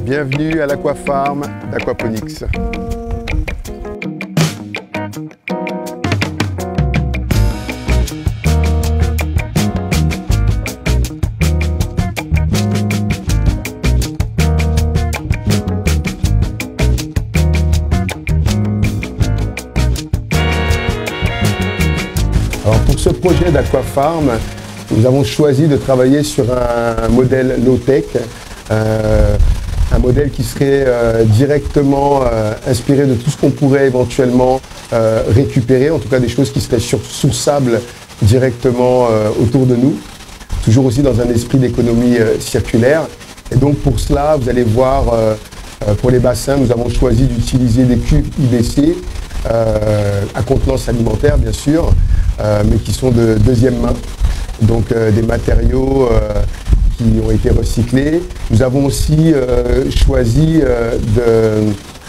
Bienvenue à l'Aquafarm d'Aquaponics. Alors pour ce projet d'Aquafarm, nous avons choisi de travailler sur un modèle low-tech, un modèle qui serait directement inspiré de tout ce qu'on pourrait éventuellement récupérer, en tout cas des choses qui seraient sourçables directement autour de nous, toujours aussi dans un esprit d'économie circulaire. Et donc pour cela, vous allez voir, pour les bassins, nous avons choisi d'utiliser des cubes IBC à contenance alimentaire bien sûr, mais qui sont de deuxième main, donc des matériaux qui ont été recyclés. Nous avons aussi choisi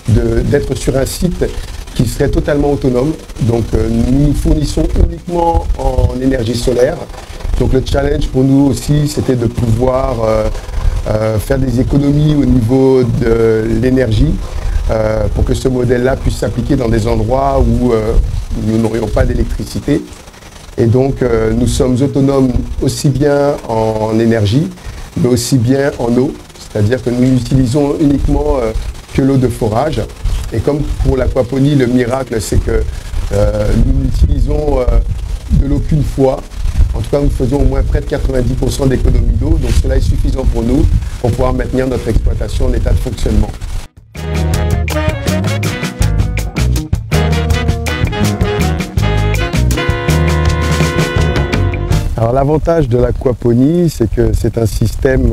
d'être sur un site qui serait totalement autonome. Donc nous nous fournissons uniquement en énergie solaire. Donc le challenge pour nous aussi, c'était de pouvoir faire des économies au niveau de l'énergie pour que ce modèle-là puisse s'appliquer dans des endroits où nous n'aurions pas d'électricité. Et donc nous sommes autonomes aussi bien en énergie, mais aussi bien en eau, c'est-à-dire que nous n'utilisons uniquement que l'eau de forage. Et comme pour l'aquaponie, le miracle, c'est que nous n'utilisons de l'eau qu'une fois. En tout cas, nous faisons au moins près de 90% d'économie d'eau, donc cela est suffisant pour nous pour pouvoir maintenir notre exploitation en état de fonctionnement. Alors l'avantage de l'aquaponie, c'est que c'est un système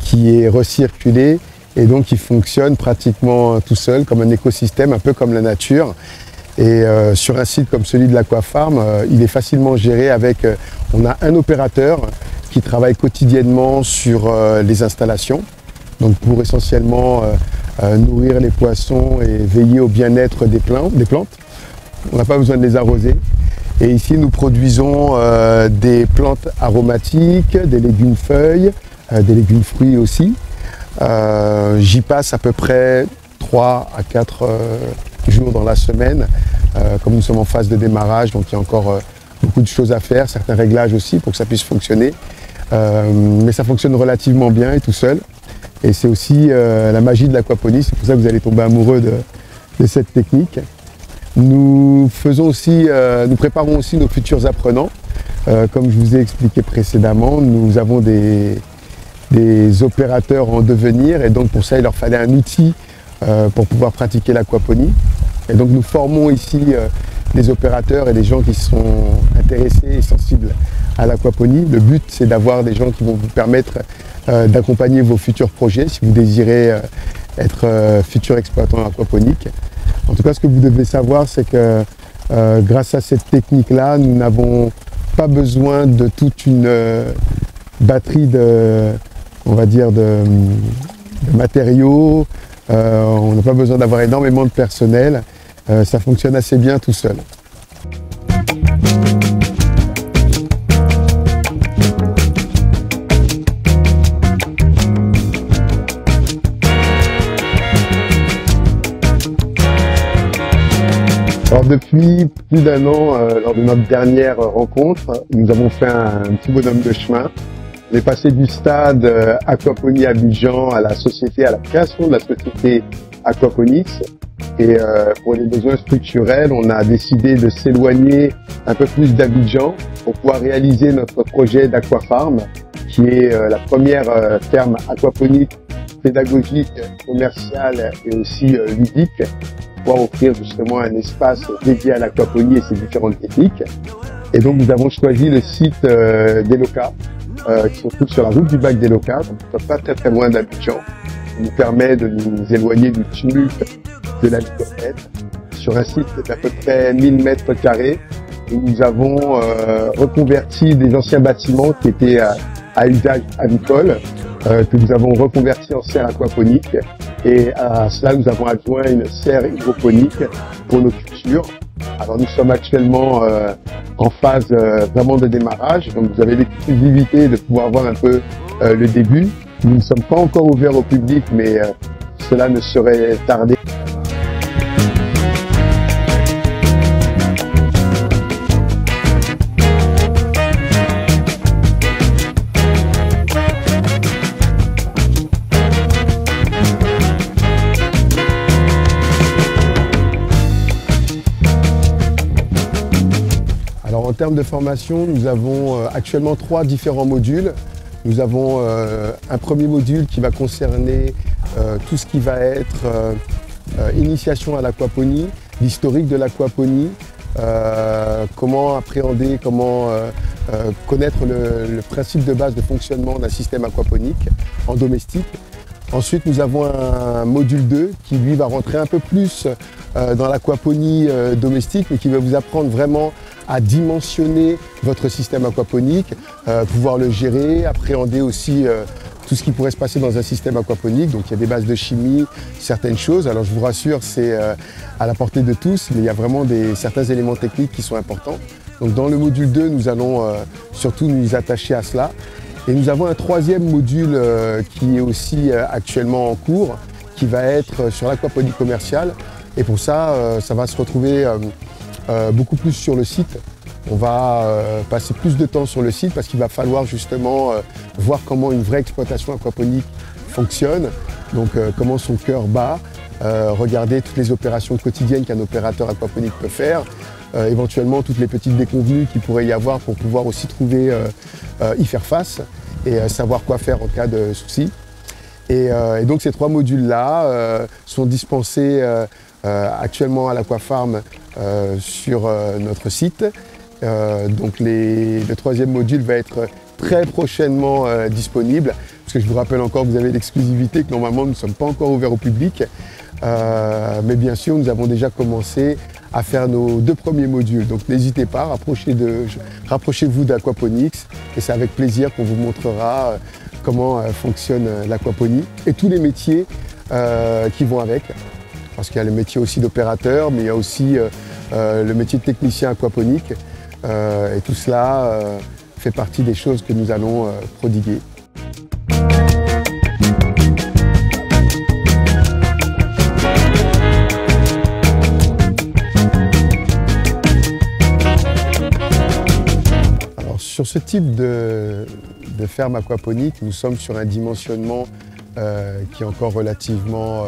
qui est recirculé et donc qui fonctionne pratiquement tout seul, comme un écosystème, un peu comme la nature. Et sur un site comme celui de l'Aquafarm, il est facilement géré avec, on a un opérateur qui travaille quotidiennement sur les installations, donc pour essentiellement nourrir les poissons et veiller au bien-être des plantes. On n'a pas besoin de les arroser. Et ici, nous produisons des plantes aromatiques, des légumes feuilles, des légumes fruits aussi. J'y passe à peu près 3 à 4 jours dans la semaine. Comme nous sommes en phase de démarrage, donc il y a encore beaucoup de choses à faire, certains réglages aussi pour que ça puisse fonctionner. Mais ça fonctionne relativement bien et tout seul. Et c'est aussi la magie de l'aquaponie, c'est pour ça que vous allez tomber amoureux de cette technique. Nous préparons aussi nos futurs apprenants. Comme je vous ai expliqué précédemment, nous avons des opérateurs en devenir et donc pour ça il leur fallait un outil pour pouvoir pratiquer l'aquaponie. Et donc nous formons ici des opérateurs et des gens qui sont intéressés et sensibles à l'aquaponie. Le but c'est d'avoir des gens qui vont vous permettre d'accompagner vos futurs projets si vous désirez être futur exploitant aquaponique. En tout cas, ce que vous devez savoir, c'est que grâce à cette technique-là, nous n'avons pas besoin de toute une batterie de matériaux. On n'a pas besoin d'avoir énormément de personnel. Ça fonctionne assez bien tout seul. Alors depuis plus d'un an, lors de notre dernière rencontre, nous avons fait un petit bonhomme de chemin. On est passé du stade Aquaponie Abidjan à la création de la société Aquaponics. Et pour les besoins structurels, on a décidé de s'éloigner un peu plus d'Abidjan pour pouvoir réaliser notre projet d'Aquafarm, qui est la première ferme aquaponique pédagogique, commerciale et aussi ludique, pour pouvoir offrir justement un espace dédié à l'aquaponie et ses différentes techniques. Et donc nous avons choisi le site d'Eloka, qui se trouve sur la route du bac d'Eloka, donc pas très loin d'Abidjan. Ça nous permet de nous éloigner du tumulte de la Licornette, sur un site d'à peu près 1000 mètres carrés, où nous avons reconverti des anciens bâtiments qui étaient à usage avicole, que nous avons reconverti en serre aquaponique. Et à cela, nous avons adjoint une serre hydroponique pour nos cultures. Alors nous sommes actuellement en phase vraiment de démarrage, donc vous avez l'exclusivité de pouvoir voir un peu le début. Nous ne sommes pas encore ouverts au public, mais cela ne saurait tarder. Alors en termes de formation, nous avons actuellement 3 différents modules. Nous avons un premier module qui va concerner tout ce qui va être initiation à l'aquaponie, l'historique de l'aquaponie, comment appréhender, comment connaître le principe de base de fonctionnement d'un système aquaponique en domestique. Ensuite, nous avons un module 2 qui lui va rentrer un peu plus dans l'aquaponie domestique, mais qui va vous apprendre vraiment à dimensionner votre système aquaponique, pouvoir le gérer, appréhender aussi tout ce qui pourrait se passer dans un système aquaponique. Donc il y a des bases de chimie, certaines choses. Alors je vous rassure, c'est à la portée de tous, mais il y a vraiment certains éléments techniques qui sont importants. Donc dans le module 2, nous allons surtout nous attacher à cela. Et nous avons un troisième module qui est aussi actuellement en cours, qui va être sur l'aquaponie commerciale. Et pour ça, ça va se retrouver beaucoup plus sur le site. On va passer plus de temps sur le site parce qu'il va falloir justement voir comment une vraie exploitation aquaponique fonctionne, donc comment son cœur bat, regarder toutes les opérations quotidiennes qu'un opérateur aquaponique peut faire, éventuellement toutes les petites déconvenues qu'il pourrait y avoir pour pouvoir aussi y faire face et savoir quoi faire en cas de souci. Et donc ces 3 modules-là sont dispensés actuellement à l'Aquafarm sur notre site. Donc le 3e module va être très prochainement disponible, parce que je vous rappelle encore que vous avez l'exclusivité que normalement nous ne sommes pas encore ouverts au public. Mais bien sûr, nous avons déjà commencé à faire nos 2 premiers modules. Donc n'hésitez pas, rapprochez-vous d'Aquaponics et c'est avec plaisir qu'on vous montrera comment fonctionne l'aquaponie et tous les métiers qui vont avec. Parce qu'il y a le métier aussi d'opérateur, mais il y a aussi le métier de technicien aquaponique. Et tout cela fait partie des choses que nous allons prodiguer. Alors, sur ce type de ferme aquaponique, nous sommes sur un dimensionnement qui est encore relativement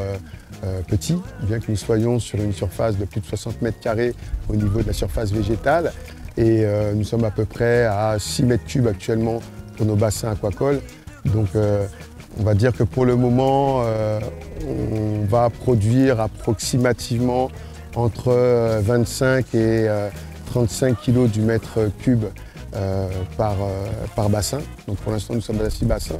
petit, bien que nous soyons sur une surface de plus de 60 mètres carrés au niveau de la surface végétale. Et nous sommes à peu près à 6 mètres cubes actuellement pour nos bassins aquacoles. Donc on va dire que pour le moment, on va produire approximativement entre 25 et 35 kg du mètre cube par bassin. Donc pour l'instant, nous sommes à 6 bassins.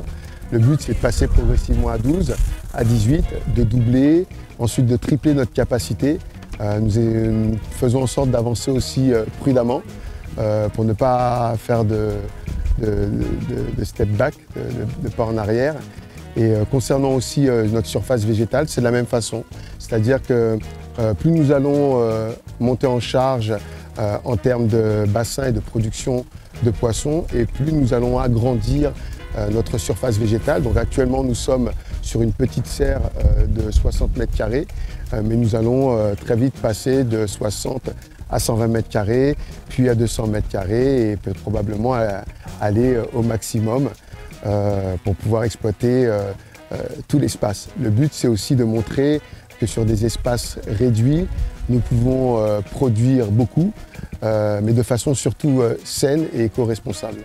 Le but, c'est de passer progressivement à 12, à 18, de doubler, ensuite de tripler notre capacité. Nous faisons en sorte d'avancer aussi prudemment pour ne pas faire de step back, de pas en arrière. Et concernant aussi notre surface végétale, c'est de la même façon. C'est-à-dire que plus nous allons monter en charge en termes de bassin et de production de poissons, et plus nous allons agrandir notre surface végétale. Donc actuellement, nous sommes sur une petite serre de 60 mètres carrés, mais nous allons très vite passer de 60 à 120 mètres carrés, puis à 200 mètres carrés, et probablement aller au maximum pour pouvoir exploiter tout l'espace. Le but, c'est aussi de montrer que sur des espaces réduits, nous pouvons produire beaucoup, mais de façon surtout saine et éco-responsable.